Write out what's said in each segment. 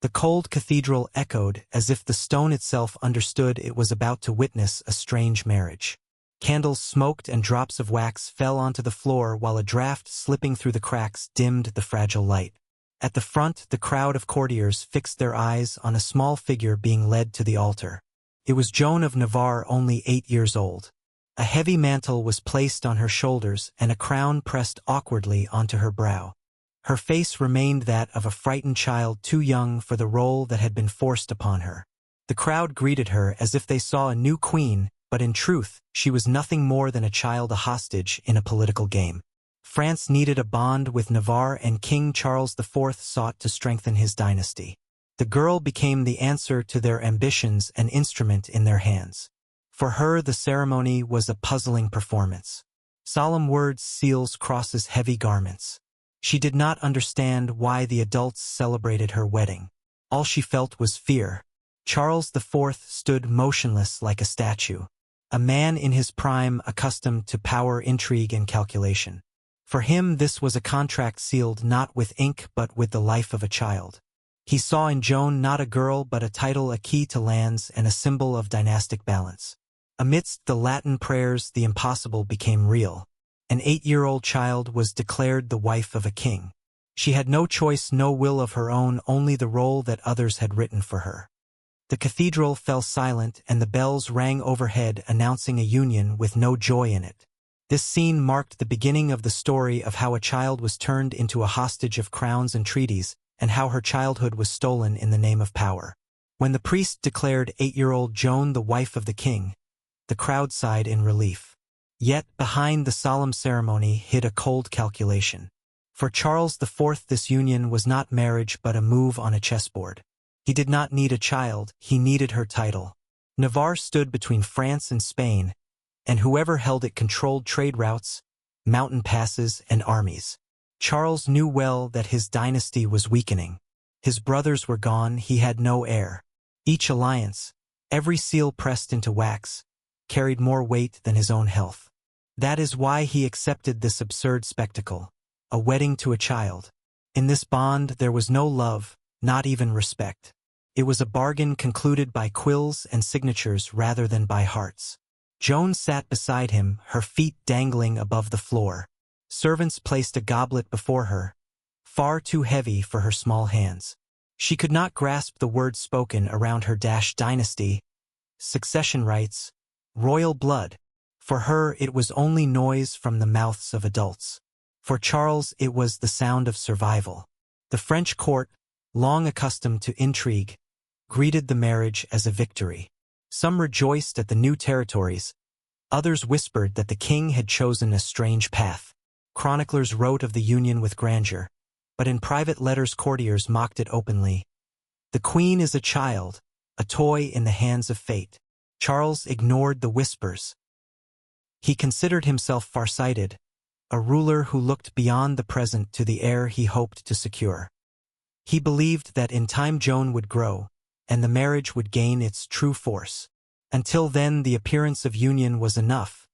The cold cathedral echoed as if the stone itself understood it was about to witness a strange marriage. Candles smoked and drops of wax fell onto the floor while a draught slipping through the cracks dimmed the fragile light. At the front, the crowd of courtiers fixed their eyes on a small figure being led to the altar. It was Joan of Navarre, only 8 years old. A heavy mantle was placed on her shoulders and a crown pressed awkwardly onto her brow. Her face remained that of a frightened child too young for the role that had been forced upon her. The crowd greeted her as if they saw a new queen, but in truth, she was nothing more than a child, a hostage in a political game. France needed a bond with Navarre, and King Charles IV sought to strengthen his dynasty. The girl became the answer to their ambitions, an instrument in their hands. For her, the ceremony was a puzzling performance. Solemn words, seals, crosses, heavy garments. She did not understand why the adults celebrated her wedding. All she felt was fear. Charles IV stood motionless like a statue, a man in his prime, accustomed to power, intrigue, and calculation. For him, this was a contract sealed not with ink but with the life of a child. He saw in Joan not a girl but a title, a key to lands, and a symbol of dynastic balance. Amidst the Latin prayers, the impossible became real. An 8-year-old child was declared the wife of a king. She had no choice, no will of her own, only the role that others had written for her. The cathedral fell silent and the bells rang overhead, announcing a union with no joy in it. This scene marked the beginning of the story of how a child was turned into a hostage of crowns and treaties, and how her childhood was stolen in the name of power. When the priest declared 8-year-old Joan the wife of the king, the crowd sighed in relief. Yet, behind the solemn ceremony hid a cold calculation. For Charles IV, this union was not marriage but a move on a chessboard. He did not need a child, he needed her title. Navarre stood between France and Spain, and whoever held it controlled trade routes, mountain passes, and armies. Charles knew well that his dynasty was weakening. His brothers were gone, he had no heir. Each alliance, every seal pressed into wax, carried more weight than his own health. That is why he accepted this absurd spectacle, a wedding to a child. In this bond there was no love, not even respect. It was a bargain concluded by quills and signatures rather than by hearts. Joan sat beside him, her feet dangling above the floor. Servants placed a goblet before her, far too heavy for her small hands. She could not grasp the words spoken around her dynasty, succession rights, royal blood. For her it was only noise from the mouths of adults. For Charles it was the sound of survival. The French court, long accustomed to intrigue, greeted the marriage as a victory. Some rejoiced at the new territories, others whispered that the king had chosen a strange path. Chroniclers wrote of the union with grandeur, but in private letters courtiers mocked it openly. The queen is a child, a toy in the hands of fate. Charles ignored the whispers. He considered himself farsighted, a ruler who looked beyond the present to the heir he hoped to secure. He believed that in time Joan would grow, and the marriage would gain its true force. Until then, the appearance of union was enough,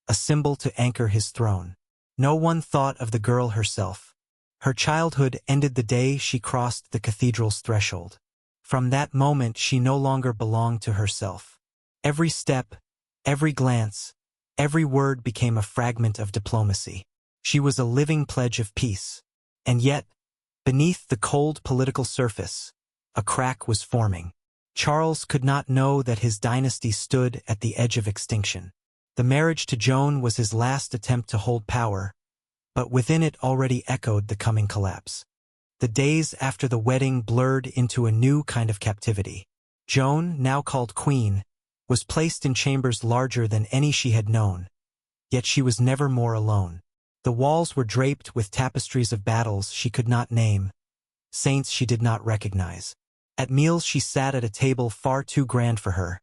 a symbol to anchor his throne. No one thought of the girl herself. Her childhood ended the day she crossed the cathedral's threshold. From that moment she no longer belonged to herself. Every step, every glance, every word became a fragment of diplomacy. She was a living pledge of peace. And yet, beneath the cold political surface, a crack was forming. Charles could not know that his dynasty stood at the edge of extinction. The marriage to Joan was his last attempt to hold power, but within it already echoed the coming collapse. The days after the wedding blurred into a new kind of captivity. Joan, now called queen, was placed in chambers larger than any she had known, yet she was never more alone. The walls were draped with tapestries of battles she could not name, saints she did not recognize. At meals she sat at a table far too grand for her,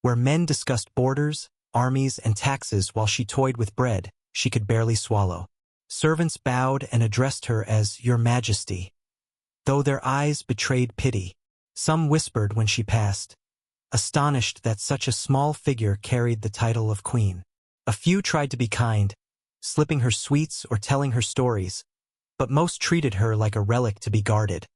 where men discussed borders, armies, and taxes while she toyed with bread she could barely swallow. Servants bowed and addressed her as Your Majesty, though their eyes betrayed pity. Some whispered when she passed, astonished that such a small figure carried the title of queen. A few tried to be kind, slipping her sweets or telling her stories, but most treated her like a relic to be guarded.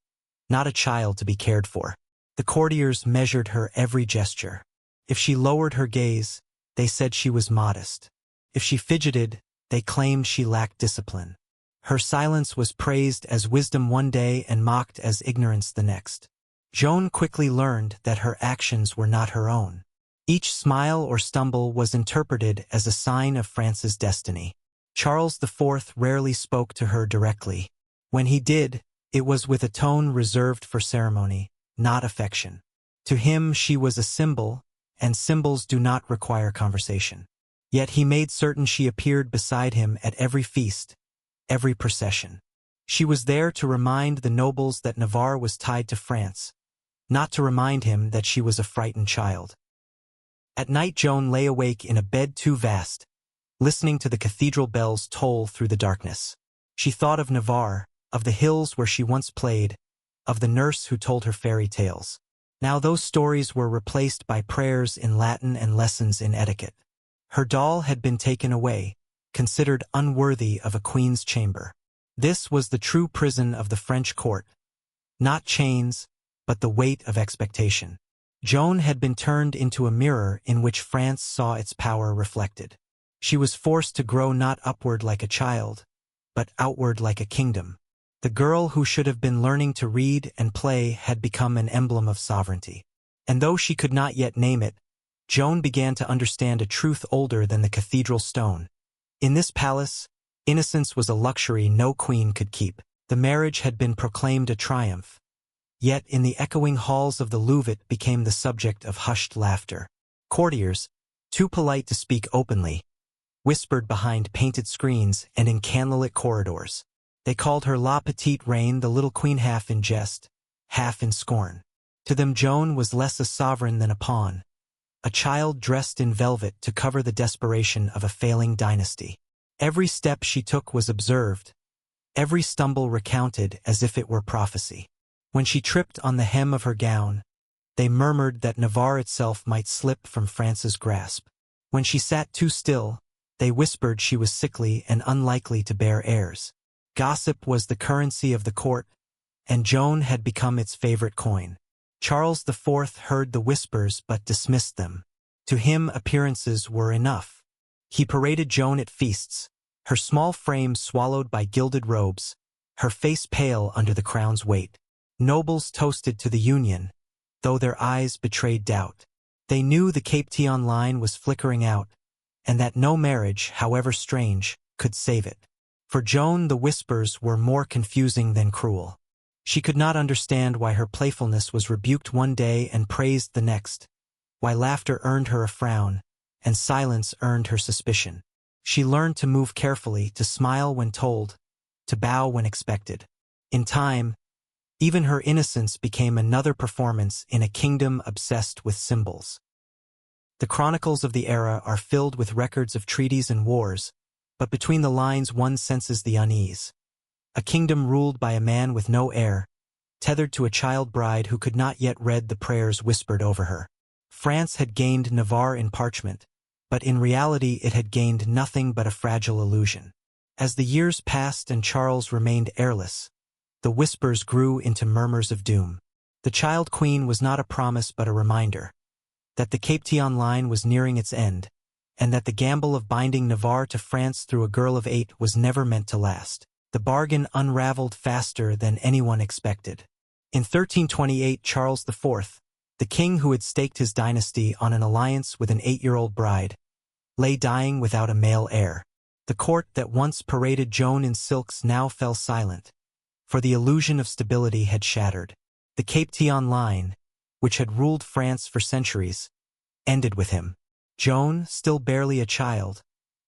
not a child to be cared for. The courtiers measured her every gesture. If she lowered her gaze, they said she was modest. If she fidgeted, they claimed she lacked discipline. Her silence was praised as wisdom one day and mocked as ignorance the next. Joan quickly learned that her actions were not her own. Each smile or stumble was interpreted as a sign of France's destiny. Charles IV rarely spoke to her directly. When he did, it was with a tone reserved for ceremony, not affection. To him she was a symbol, and symbols do not require conversation. Yet he made certain she appeared beside him at every feast, every procession. She was there to remind the nobles that Navarre was tied to France, not to remind him that she was a frightened child. At night Joan lay awake in a bed too vast, listening to the cathedral bells toll through the darkness. She thought of Navarre, of the hills where she once played, of the nurse who told her fairy tales. Now those stories were replaced by prayers in Latin and lessons in etiquette. Her doll had been taken away, considered unworthy of a queen's chamber. This was the true prison of the French court. Not chains, but the weight of expectation. Joan had been turned into a mirror in which France saw its power reflected. She was forced to grow not upward like a child, but outward like a kingdom. The girl who should have been learning to read and play had become an emblem of sovereignty. And though she could not yet name it, Joan began to understand a truth older than the cathedral stone. In this palace, innocence was a luxury no queen could keep. The marriage had been proclaimed a triumph. Yet in the echoing halls of the Louvre it became the subject of hushed laughter. Courtiers, too polite to speak openly, whispered behind painted screens and in candlelit corridors. They called her La Petite Reine, the little queen, half in jest, half in scorn. To them Joan was less a sovereign than a pawn, a child dressed in velvet to cover the desperation of a failing dynasty. Every step she took was observed, every stumble recounted as if it were prophecy. When she tripped on the hem of her gown, they murmured that Navarre itself might slip from France's grasp. When she sat too still, they whispered she was sickly and unlikely to bear heirs. Gossip was the currency of the court, and Joan had become its favorite coin. Charles IV heard the whispers but dismissed them. To him appearances were enough. He paraded Joan at feasts, her small frame swallowed by gilded robes, her face pale under the crown's weight. Nobles toasted to the union, though their eyes betrayed doubt. They knew the Cape Tion line was flickering out, and that no marriage, however strange, could save it. For Joan the whispers were more confusing than cruel. She could not understand why her playfulness was rebuked one day and praised the next, why laughter earned her a frown, and silence earned her suspicion. She learned to move carefully, to smile when told, to bow when expected. In time, even her innocence became another performance in a kingdom obsessed with symbols. The chronicles of the era are filled with records of treaties and wars, but between the lines one senses the unease. A kingdom ruled by a man with no heir, tethered to a child bride who could not yet read the prayers whispered over her. France had gained Navarre in parchment, but in reality it had gained nothing but a fragile illusion. As the years passed and Charles remained heirless, the whispers grew into murmurs of doom. The child queen was not a promise but a reminder that the Cape Tion line was nearing its end, and that the gamble of binding Navarre to France through a girl of 8 was never meant to last. The bargain unraveled faster than anyone expected. In 1328, Charles IV, the king who had staked his dynasty on an alliance with an 8-year-old bride, lay dying without a male heir. The court that once paraded Joan in silks now fell silent, for the illusion of stability had shattered. The Cape Tion line, which had ruled France for centuries, ended with him. Joan, still barely a child,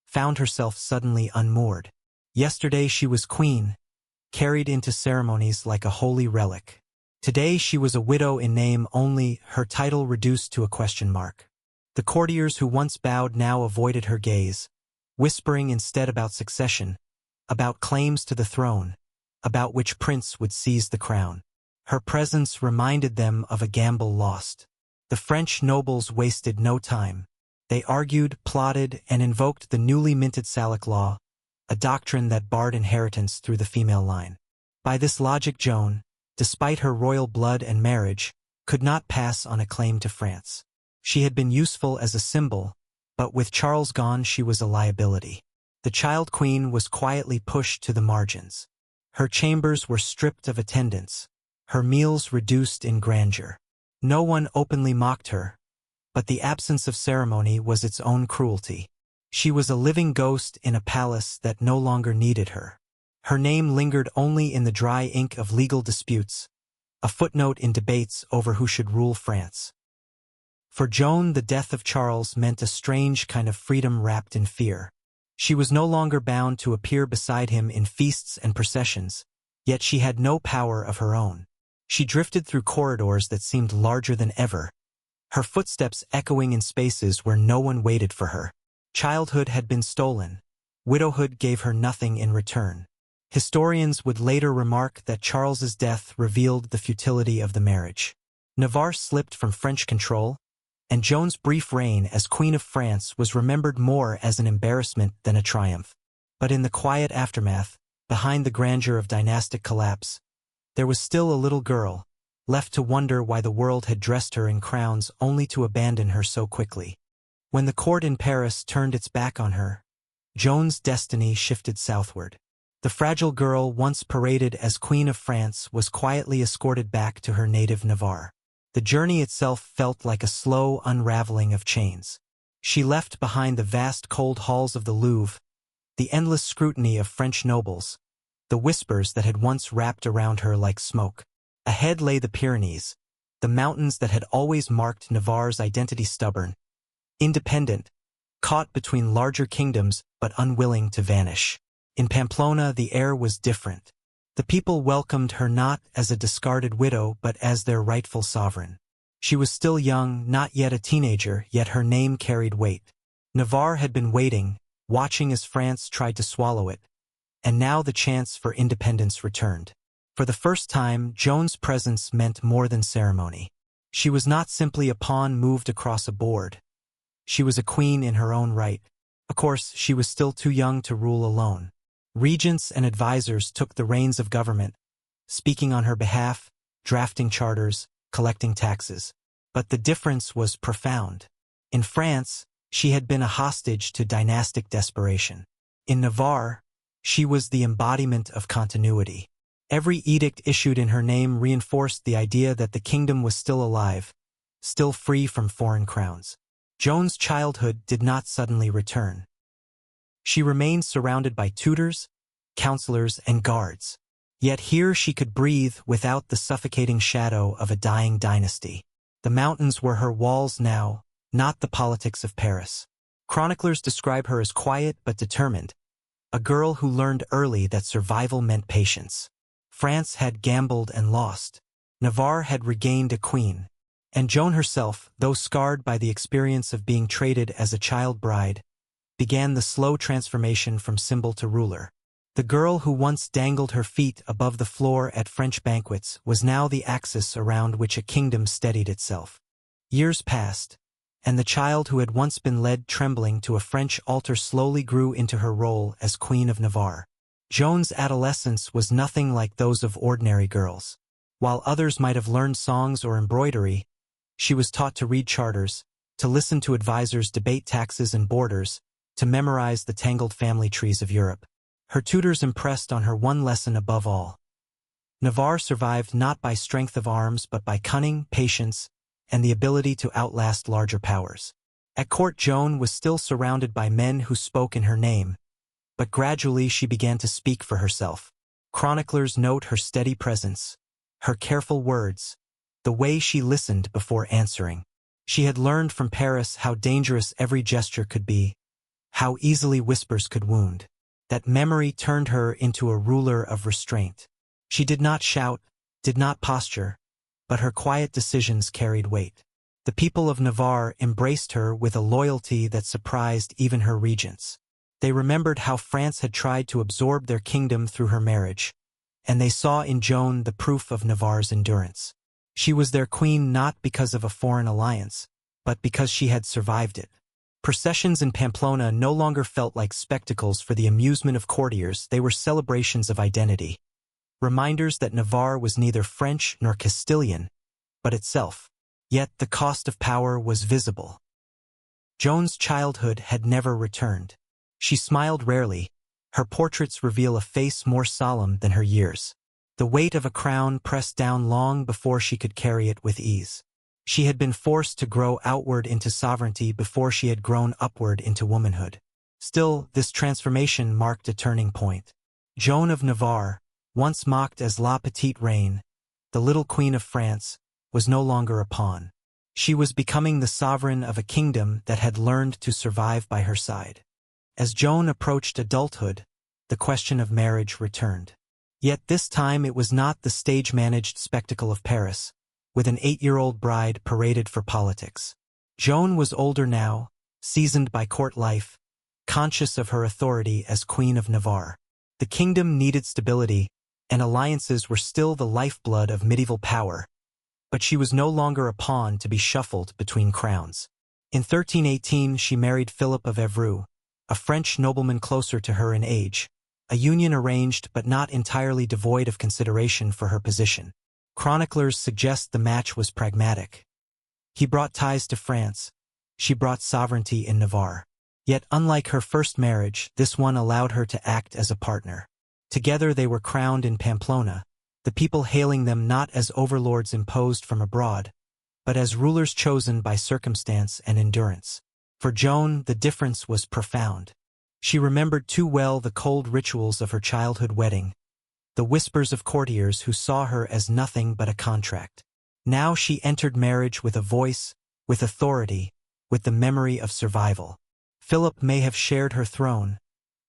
found herself suddenly unmoored. Yesterday she was queen, carried into ceremonies like a holy relic. Today she was a widow in name only, her title reduced to a question mark. The courtiers who once bowed now avoided her gaze, whispering instead about succession, about claims to the throne, about which prince would seize the crown. Her presence reminded them of a gamble lost. The French nobles wasted no time. They argued, plotted, and invoked the newly minted Salic law, a doctrine that barred inheritance through the female line. By this logic Joan, despite her royal blood and marriage, could not pass on a claim to France. She had been useful as a symbol, but with Charles gone she was a liability. The child queen was quietly pushed to the margins. Her chambers were stripped of attendants, her meals reduced in grandeur. No one openly mocked her, but the absence of ceremony was its own cruelty. She was a living ghost in a palace that no longer needed her. Her name lingered only in the dry ink of legal disputes, a footnote in debates over who should rule France. For Joan, the death of Charles meant a strange kind of freedom wrapped in fear. She was no longer bound to appear beside him in feasts and processions, yet she had no power of her own. She drifted through corridors that seemed larger than ever, her footsteps echoing in spaces where no one waited for her. Childhood had been stolen. Widowhood gave her nothing in return. Historians would later remark that Charles's death revealed the futility of the marriage. Navarre slipped from French control, and Joan's brief reign as Queen of France was remembered more as an embarrassment than a triumph. But in the quiet aftermath, behind the grandeur of dynastic collapse, there was still a little girl, left to wonder why the world had dressed her in crowns only to abandon her so quickly. When the court in Paris turned its back on her, Joan's destiny shifted southward. The fragile girl once paraded as Queen of France was quietly escorted back to her native Navarre. The journey itself felt like a slow unraveling of chains. She left behind the vast cold halls of the Louvre, the endless scrutiny of French nobles, the whispers that had once wrapped around her like smoke. Ahead lay the Pyrenees, the mountains that had always marked Navarre's identity, stubborn, independent, caught between larger kingdoms but unwilling to vanish. In Pamplona the air was different. The people welcomed her not as a discarded widow but as their rightful sovereign. She was still young, not yet a teenager, yet her name carried weight. Navarre had been waiting, watching as France tried to swallow it, and now the chance for independence returned. For the first time, Joan's presence meant more than ceremony. She was not simply a pawn moved across a board. She was a queen in her own right. Of course, she was still too young to rule alone. Regents and advisors took the reins of government, speaking on her behalf, drafting charters, collecting taxes. But the difference was profound. In France, she had been a hostage to dynastic desperation. In Navarre, she was the embodiment of continuity. Every edict issued in her name reinforced the idea that the kingdom was still alive, still free from foreign crowns. Joan's childhood did not suddenly return. She remained surrounded by tutors, counselors, and guards. Yet here she could breathe without the suffocating shadow of a dying dynasty. The mountains were her walls now, not the politics of Paris. Chroniclers describe her as quiet but determined, a girl who learned early that survival meant patience. France had gambled and lost. Navarre had regained a queen. And Joan herself, though scarred by the experience of being traded as a child bride, began the slow transformation from symbol to ruler. The girl who once dangled her feet above the floor at French banquets was now the axis around which a kingdom steadied itself. Years passed, and the child who had once been led trembling to a French altar slowly grew into her role as Queen of Navarre. Joan's adolescence was nothing like those of ordinary girls. While others might have learned songs or embroidery, she was taught to read charters, to listen to advisors debate taxes and borders, to memorize the tangled family trees of Europe. Her tutors impressed on her one lesson above all. Navarre survived not by strength of arms but by cunning, patience, and the ability to outlast larger powers. At court, Joan was still surrounded by men who spoke in her name, but gradually she began to speak for herself. Chroniclers note her steady presence, her careful words, the way she listened before answering. She had learned from Paris how dangerous every gesture could be, how easily whispers could wound. That memory turned her into a ruler of restraint. She did not shout, did not posture, but her quiet decisions carried weight. The people of Navarre embraced her with a loyalty that surprised even her regents. They remembered how France had tried to absorb their kingdom through her marriage, and they saw in Joan the proof of Navarre's endurance. She was their queen not because of a foreign alliance, but because she had survived it. Processions in Pamplona no longer felt like spectacles for the amusement of courtiers, they were celebrations of identity. reminders that Navarre was neither French nor Castilian, but itself. Yet the cost of power was visible. Joan's childhood had never returned. She smiled rarely. Her portraits reveal a face more solemn than her years. The weight of a crown pressed down long before she could carry it with ease. She had been forced to grow outward into sovereignty before she had grown upward into womanhood. Still, this transformation marked a turning point. Joan of Navarre, once mocked as La Petite Reine, the little queen of France, was no longer a pawn. She was becoming the sovereign of a kingdom that had learned to survive by her side. As Joan approached adulthood, the question of marriage returned. Yet this time it was not the stage-managed spectacle of Paris, with an 8-year-old bride paraded for politics. Joan was older now, seasoned by court life, conscious of her authority as Queen of Navarre. The kingdom needed stability, and alliances were still the lifeblood of medieval power, but she was no longer a pawn to be shuffled between crowns. In 1318 she married Philip of Evreux, a French nobleman closer to her in age, a union arranged but not entirely devoid of consideration for her position. Chroniclers suggest the match was pragmatic. He brought ties to France, she brought sovereignty in Navarre. Yet unlike her first marriage, this one allowed her to act as a partner. Together they were crowned in Pamplona, the people hailing them not as overlords imposed from abroad, but as rulers chosen by circumstance and endurance. For Joan, the difference was profound. She remembered too well the cold rituals of her childhood wedding, the whispers of courtiers who saw her as nothing but a contract. Now she entered marriage with a voice, with authority, with the memory of survival. Philip may have shared her throne,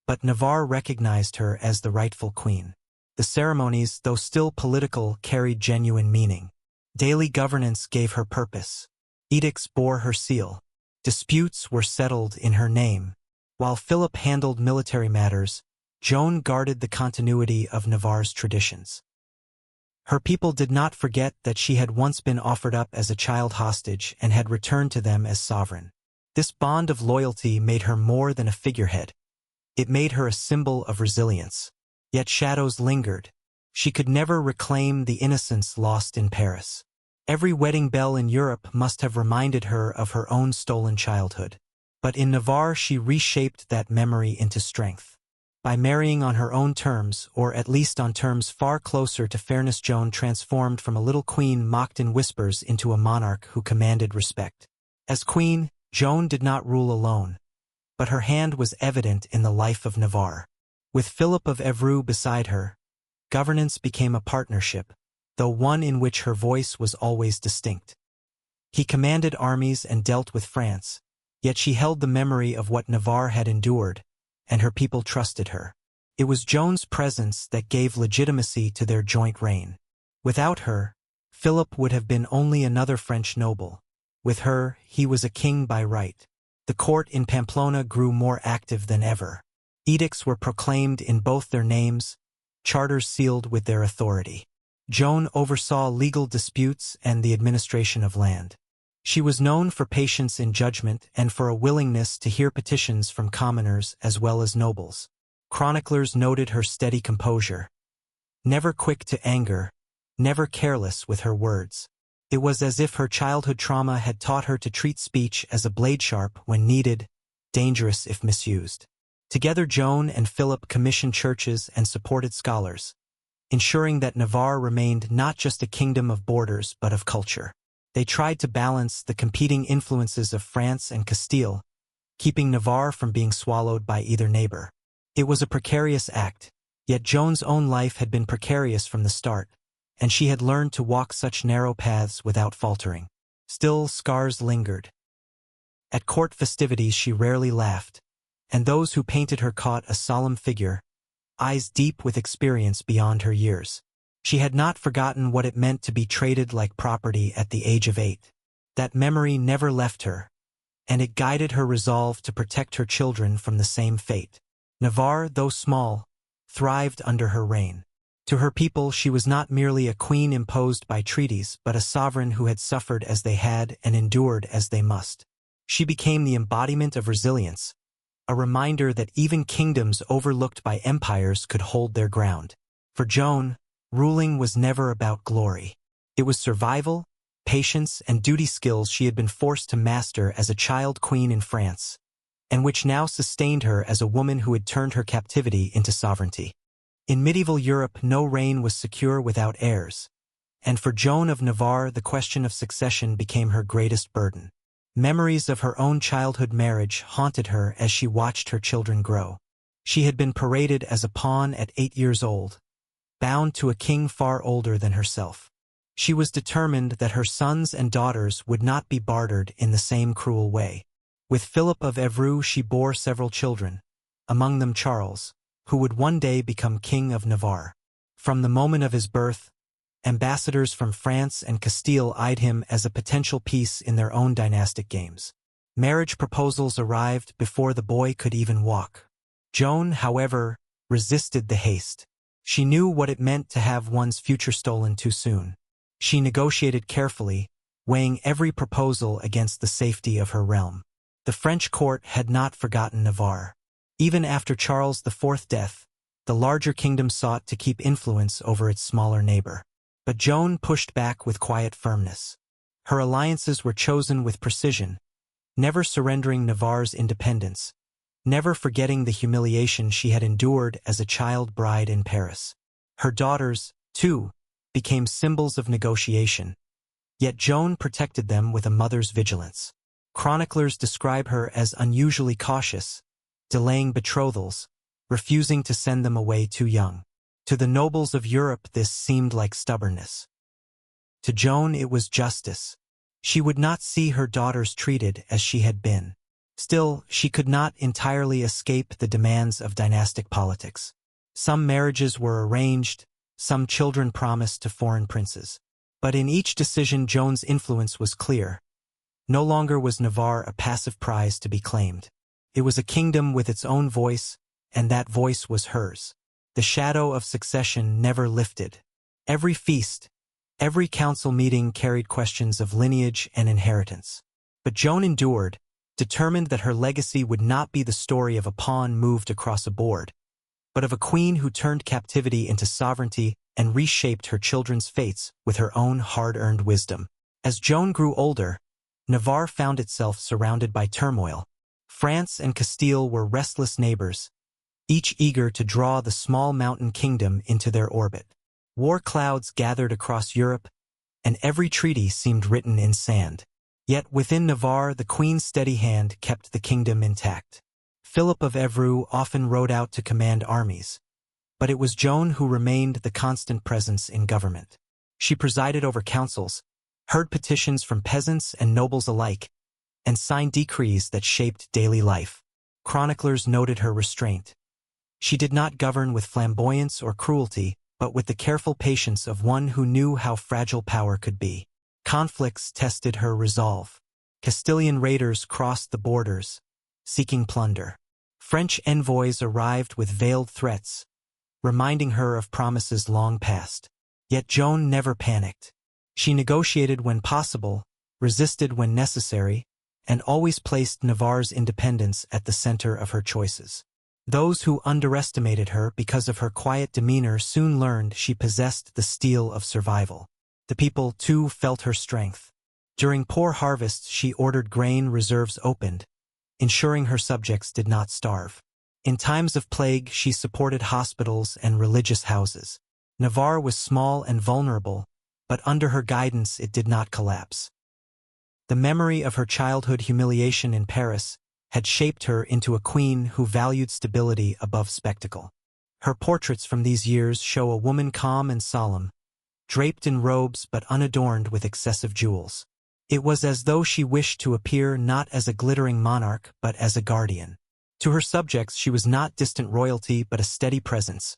but Navarre recognized her as the rightful queen. The ceremonies, though still political, carried genuine meaning. Daily governance gave her purpose. Edicts bore her seal. Disputes were settled in her name. While Philip handled military matters, Joan guarded the continuity of Navarre's traditions. Her people did not forget that she had once been offered up as a child hostage and had returned to them as sovereign. This bond of loyalty made her more than a figurehead. It made her a symbol of resilience. Yet shadows lingered. She could never reclaim the innocence lost in Paris. Every wedding bell in Europe must have reminded her of her own stolen childhood. But in Navarre she reshaped that memory into strength. By marrying on her own terms, or at least on terms far closer to fairness, Joan transformed from a little queen mocked in whispers into a monarch who commanded respect. As queen, Joan did not rule alone, but her hand was evident in the life of Navarre. With Philip of Evreux beside her, governance became a partnership, though one in which her voice was always distinct. He commanded armies and dealt with France, yet she held the memory of what Navarre had endured, and her people trusted her. It was Joan's presence that gave legitimacy to their joint reign. Without her, Philip would have been only another French noble. With her, he was a king by right. The court in Pamplona grew more active than ever. Edicts were proclaimed in both their names, charters sealed with their authority. Joan oversaw legal disputes and the administration of land. She was known for patience in judgment and for a willingness to hear petitions from commoners as well as nobles. Chroniclers noted her steady composure. Never quick to anger, never careless with her words. It was as if her childhood trauma had taught her to treat speech as a blade sharp when needed, dangerous if misused. Together Joan and Philip commissioned churches and supported scholars, ensuring that Navarre remained not just a kingdom of borders but of culture. They tried to balance the competing influences of France and Castile, keeping Navarre from being swallowed by either neighbor. It was a precarious act, yet Joan's own life had been precarious from the start, and she had learned to walk such narrow paths without faltering. Still, scars lingered. At court festivities she rarely laughed, and those who painted her caught a solemn figure, eyes deep with experience beyond her years. She had not forgotten what it meant to be traded like property at the age of 8. That memory never left her, and it guided her resolve to protect her children from the same fate. Navarre, though small, thrived under her reign. To her people she was not merely a queen imposed by treaties but a sovereign who had suffered as they had and endured as they must. She became the embodiment of resilience, a reminder that even kingdoms overlooked by empires could hold their ground. For Joan, ruling was never about glory. It was survival, patience, and duty skills she had been forced to master as a child queen in France, and which now sustained her as a woman who had turned her captivity into sovereignty. In medieval Europe, no reign was secure without heirs, and for Joan of Navarre the question of succession became her greatest burden. Memories of her own childhood marriage haunted her as she watched her children grow. She had been paraded as a pawn at 8 years old, bound to a king far older than herself. She was determined that her sons and daughters would not be bartered in the same cruel way. With Philip of Evreux she bore several children, among them Charles, who would one day become King of Navarre. From the moment of his birth, ambassadors from France and Castile eyed him as a potential piece in their own dynastic games. Marriage proposals arrived before the boy could even walk. Joan, however, resisted the haste. She knew what it meant to have one's future stolen too soon. She negotiated carefully, weighing every proposal against the safety of her realm. The French court had not forgotten Navarre. Even after Charles IV's death, the larger kingdom sought to keep influence over its smaller neighbor. But Joan pushed back with quiet firmness. Her alliances were chosen with precision, never surrendering Navarre's independence, never forgetting the humiliation she had endured as a child bride in Paris. Her daughters, too, became symbols of negotiation, yet Joan protected them with a mother's vigilance. Chroniclers describe her as unusually cautious, delaying betrothals, refusing to send them away too young. To the nobles of Europe this seemed like stubbornness. To Joan it was justice. She would not see her daughters treated as she had been. Still, she could not entirely escape the demands of dynastic politics. Some marriages were arranged, some children promised to foreign princes. But in each decision Joan's influence was clear. No longer was Navarre a passive prize to be claimed. It was a kingdom with its own voice, and that voice was hers. The shadow of succession never lifted. Every feast, every council meeting carried questions of lineage and inheritance. But Joan endured, determined that her legacy would not be the story of a pawn moved across a board, but of a queen who turned captivity into sovereignty and reshaped her children's fates with her own hard-earned wisdom. As Joan grew older, Navarre found itself surrounded by turmoil. France and Castile were restless neighbors, each eager to draw the small mountain kingdom into their orbit. War clouds gathered across Europe, and every treaty seemed written in sand. Yet within Navarre the queen's steady hand kept the kingdom intact. Philip of Evreux often rode out to command armies, but it was Joan who remained the constant presence in government. She presided over councils, heard petitions from peasants and nobles alike, and signed decrees that shaped daily life. Chroniclers noted her restraint. She did not govern with flamboyance or cruelty, but with the careful patience of one who knew how fragile power could be. Conflicts tested her resolve. Castilian raiders crossed the borders, seeking plunder. French envoys arrived with veiled threats, reminding her of promises long past. Yet Joan never panicked. She negotiated when possible, resisted when necessary, and always placed Navarre's independence at the center of her choices. Those who underestimated her because of her quiet demeanor soon learned she possessed the steel of survival. The people, too, felt her strength. During poor harvests she ordered grain reserves opened, ensuring her subjects did not starve. In times of plague she supported hospitals and religious houses. Navarre was small and vulnerable, but under her guidance it did not collapse. The memory of her childhood humiliation in Paris had shaped her into a queen who valued stability above spectacle. Her portraits from these years show a woman calm and solemn, draped in robes but unadorned with excessive jewels. It was as though she wished to appear not as a glittering monarch but as a guardian. To her subjects she was not distant royalty but a steady presence,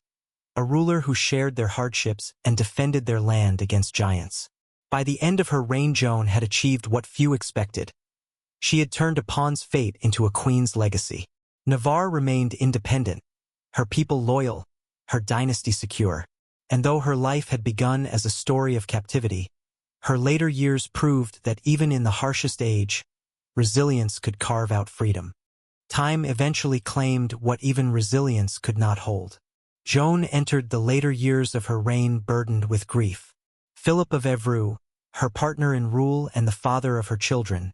a ruler who shared their hardships and defended their land against giants. By the end of her reign Joan had achieved what few expected. She had turned a pawn's fate into a queen's legacy. Navarre remained independent, her people loyal, her dynasty secure. And though her life had begun as a story of captivity, her later years proved that even in the harshest age, resilience could carve out freedom. Time eventually claimed what even resilience could not hold. Joan entered the later years of her reign burdened with grief. Philip of Evreux, her partner in rule and the father of her children,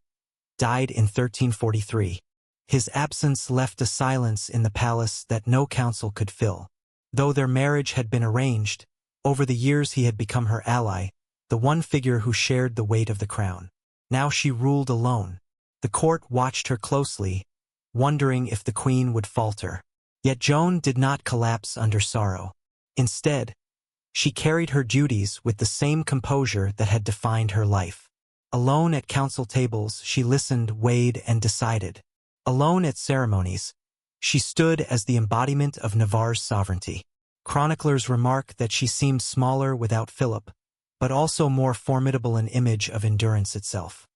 died in 1343. His absence left a silence in the palace that no council could fill. Though their marriage had been arranged, over the years he had become her ally, the one figure who shared the weight of the crown. Now she ruled alone. The court watched her closely, wondering if the queen would falter. Yet Joan did not collapse under sorrow. Instead, she carried her duties with the same composure that had defined her life. Alone at council tables, she listened, weighed, and decided. Alone at ceremonies, she stood as the embodiment of Navarre's sovereignty. Chroniclers remark that she seemed smaller without Philip, but also more formidable an image of endurance itself.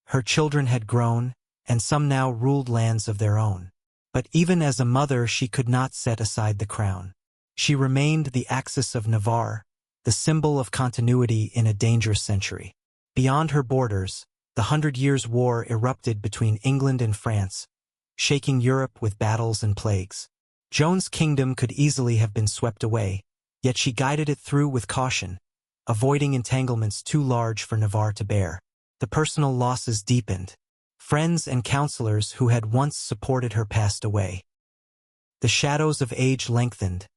Her children had grown, and some now ruled lands of their own. But even as a mother she could not set aside the crown. She remained the axis of Navarre, the symbol of continuity in a dangerous century. Beyond her borders, the 100 Years' War erupted between England and France, shaking Europe with battles and plagues. Joan's kingdom could easily have been swept away, yet she guided it through with caution, avoiding entanglements too large for Navarre to bear. The personal losses deepened. Friends and counselors who had once supported her passed away. The shadows of age lengthened,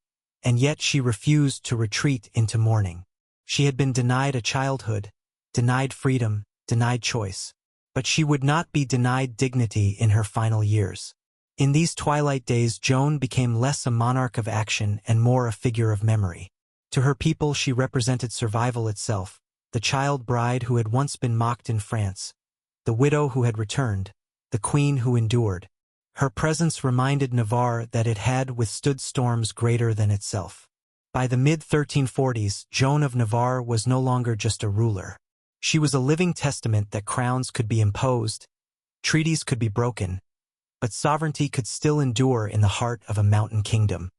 and yet she refused to retreat into mourning. She had been denied a childhood, denied freedom, denied choice. But she would not be denied dignity in her final years. In these twilight days, Joan became less a monarch of action and more a figure of memory. To her people she represented survival itself, the child bride who had once been mocked in France, the widow who had returned, the queen who endured. Her presence reminded Navarre that it had withstood storms greater than itself. By the mid-1340s, Joan of Navarre was no longer just a ruler. She was a living testament that crowns could be imposed, treaties could be broken, but sovereignty could still endure in the heart of a mountain kingdom.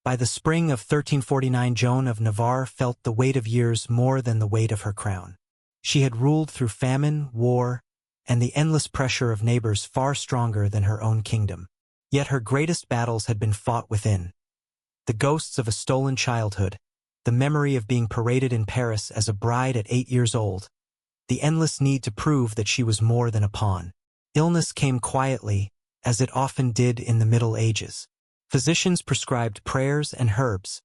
By the spring of 1349, Joan of Navarre felt the weight of years more than the weight of her crown. She had ruled through famine, war, and the endless pressure of neighbors far stronger than her own kingdom. Yet her greatest battles had been fought within. The ghosts of a stolen childhood, the memory of being paraded in Paris as a bride at 8 years old, the endless need to prove that she was more than a pawn. Illness came quietly, as it often did in the Middle Ages. Physicians prescribed prayers and herbs,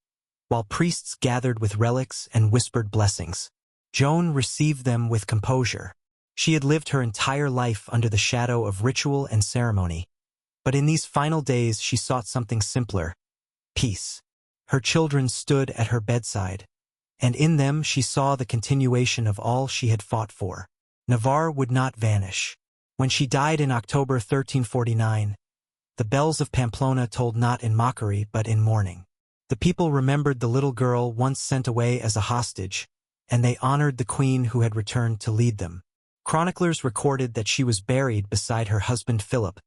while priests gathered with relics and whispered blessings. Joan received them with composure. She had lived her entire life under the shadow of ritual and ceremony, but in these final days she sought something simpler: peace. Her children stood at her bedside, and in them she saw the continuation of all she had fought for. Navarre would not vanish. When she died in October 1349, the bells of Pamplona tolled not in mockery but in mourning. The people remembered the little girl once sent away as a hostage, and they honored the queen who had returned to lead them. Chroniclers recorded that she was buried beside her husband Philip,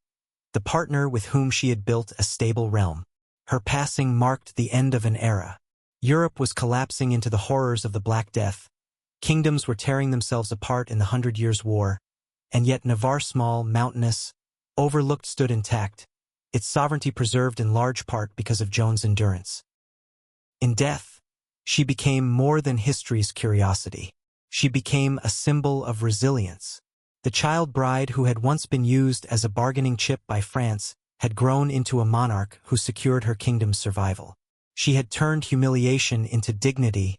the partner with whom she had built a stable realm. Her passing marked the end of an era. Europe was collapsing into the horrors of the Black Death. Kingdoms were tearing themselves apart in the 100 Years' War, and yet Navarre, small, mountainous, overlooked, stood intact, its sovereignty preserved in large part because of Joan's endurance. In death, she became more than history's curiosity. She became a symbol of resilience. The child bride who had once been used as a bargaining chip by France had grown into a monarch who secured her kingdom's survival. She had turned humiliation into dignity,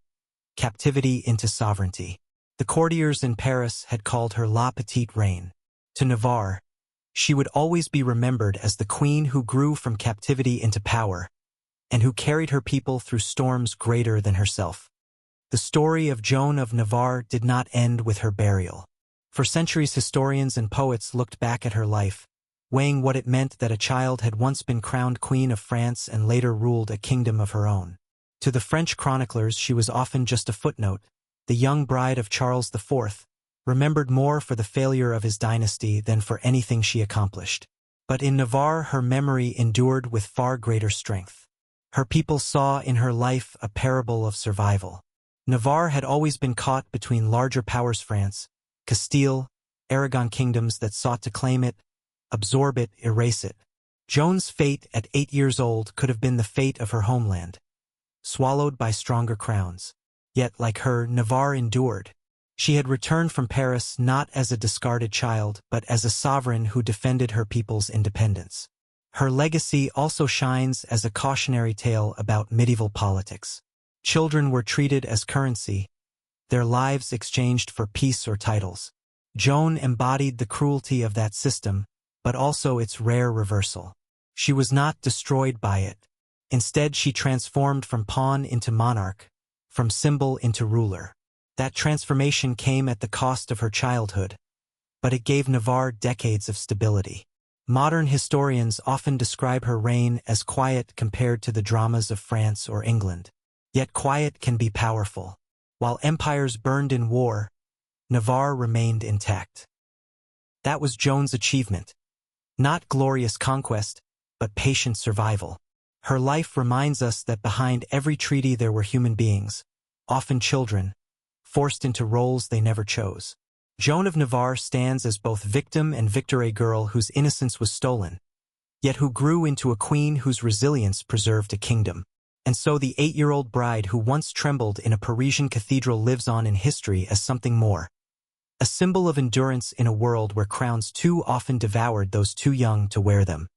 captivity into sovereignty. The courtiers in Paris had called her La Petite Reine. To Navarre, she would always be remembered as the queen who grew from captivity into power, and who carried her people through storms greater than herself. The story of Joan of Navarre did not end with her burial. For centuries, historians and poets looked back at her life, weighing what it meant that a child had once been crowned Queen of France and later ruled a kingdom of her own. To the French chroniclers, she was often just a footnote, the young bride of Charles IV, remembered more for the failure of his dynasty than for anything she accomplished. But in Navarre, her memory endured with far greater strength. Her people saw in her life a parable of survival. Navarre had always been caught between larger powers: France, Castile, Aragon, kingdoms that sought to claim it, absorb it, erase it. Joan's fate at 8 years old could have been the fate of her homeland. swallowed by stronger crowns. Yet, like her, Navarre endured. She had returned from Paris not as a discarded child, but as a sovereign who defended her people's independence. Her legacy also shines as a cautionary tale about medieval politics. Children were treated as currency, their lives exchanged for peace or titles. Joan embodied the cruelty of that system, but also its rare reversal. She was not destroyed by it. Instead, she transformed from pawn into monarch, from symbol into ruler. That transformation came at the cost of her childhood, but it gave Navarre decades of stability. Modern historians often describe her reign as quiet compared to the dramas of France or England. Yet quiet can be powerful. While empires burned in war, Navarre remained intact. That was Joan's achievement. Not glorious conquest, but patient survival. Her life reminds us that behind every treaty there were human beings, often children, forced into roles they never chose. Joan of Navarre stands as both victim and victor, a girl whose innocence was stolen, yet who grew into a queen whose resilience preserved a kingdom. And so the 8-year-old bride who once trembled in a Parisian cathedral lives on in history as something more. A symbol of endurance in a world where crowns too often devoured those too young to wear them.